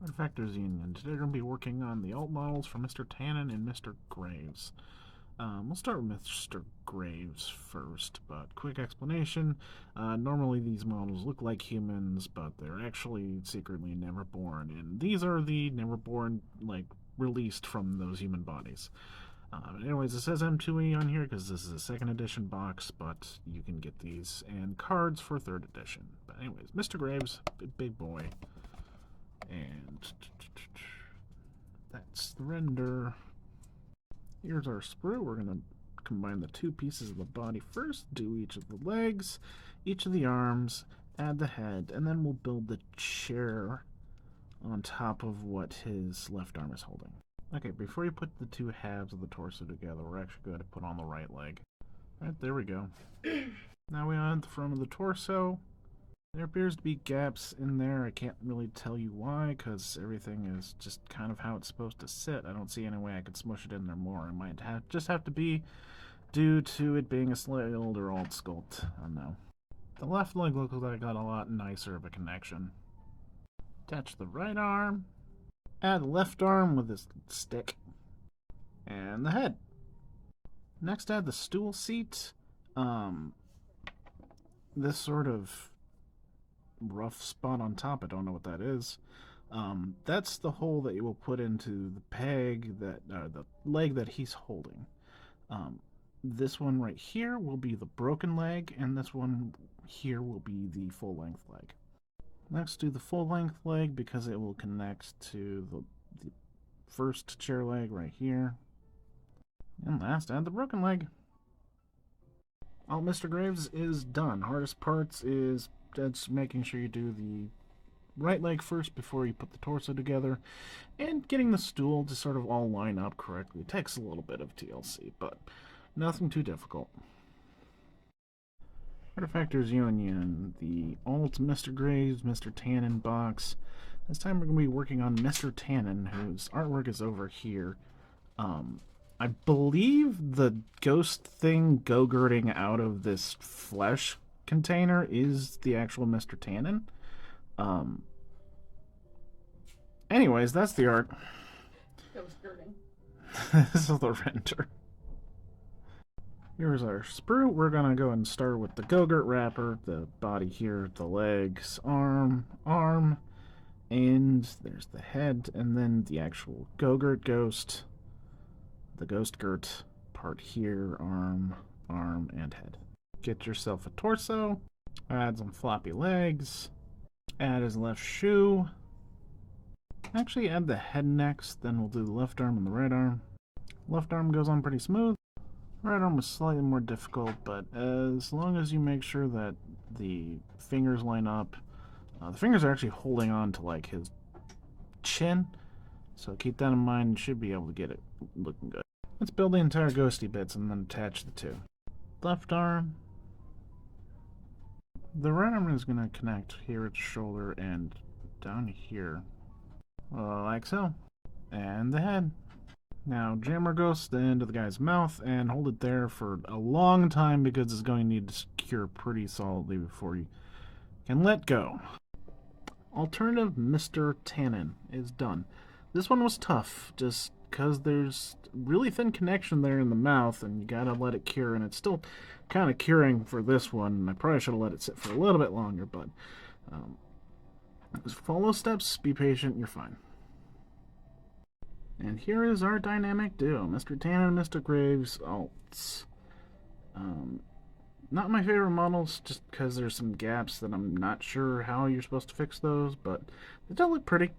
Artefactors Union. Today we're going to be working on the alt models for Mr. Tannen and Mr. Graves. We'll start with Mr. Graves first, but quick explanation. Normally these models look like humans, but they're actually secretly never born, and these are the never born, like, released from those human bodies. Anyways, it says M2E on here because this is a second edition box, but you can get these and cards for third edition. But anyways, Mr. Graves, big boy. And that's the render. Here's our sprue. We're going to combine the two pieces of the body first, do each of the legs, each of the arms, add the head, and then we'll build the chair on top of what his left arm is holding. Okay, before you put the two halves of the torso together, we're actually going to put on the right leg. Alright, there we go. Now we add the front of the torso. There appears to be gaps in there. I can't really tell you why, because everything is just kind of how it's supposed to sit. I don't see any way I could smush it in there more. It might just have to be due to it being a slightly older alt sculpt. I don't know. The left leg looks like I got a lot nicer of a connection. Attach the right arm. Add the left arm with this stick. And the head. Next, add the stool seat. This sort of rough spot on top, I don't know what that is. That's the hole that you will put into the peg that the leg that he's holding. This one right here will be the broken leg, and this one here will be the full-length leg. Next, do the full-length leg because it will connect to the first chair leg right here. And last, add the broken leg. All Mr. Graves is done. Hardest parts is just making sure you do the right leg first before you put the torso together, and getting the stool to sort of all line up correctly. It takes a little bit of TLC, but nothing too difficult. Artefactors Union, the alt Mr. Graves, Mr. Tannen box. This time we're going to be working on Mr. Tannen, whose artwork is over here. I believe the ghost thing go-gurting out of this flesh container is the actual Mr. Tannen. Anyways, that's the art. This is the render. Here's our sprue. We're gonna go and start with the Go-Gurt wrapper, the body here, the legs, arm, and there's the head, and then the actual Go-Gurt ghost, the ghost Gurt part here, arm, and head. Get yourself a torso, add some floppy legs, add his left shoe. Actually, add the head next, then we'll do the left arm and the right arm. Left arm goes on pretty smooth. Right arm was slightly more difficult, but as long as you make sure that the fingers line up, the fingers are actually holding on to like his chin, so keep that in mind. You should be able to get it looking good. Let's build the entire ghosty bits and then attach the two. Left arm. The right arm is going to connect here at the shoulder and down here, like so. And the head. Now jam our ghost into the guy's mouth and hold it there for a long time because it's going to need to secure pretty solidly before you can let go. Alternative Mr. Tannen is done. This one was tough just because there's really thin connection there in the mouth and you gotta let it cure, and it's still kind of curing for this one. I probably should have let it sit for a little bit longer, but just follow steps, be patient, you're fine. And here is our dynamic duo, Mr. Tannen and Mr. Graves alts. Not my favorite models, just because there's some gaps that I'm not sure how you're supposed to fix those, but they don't look pretty.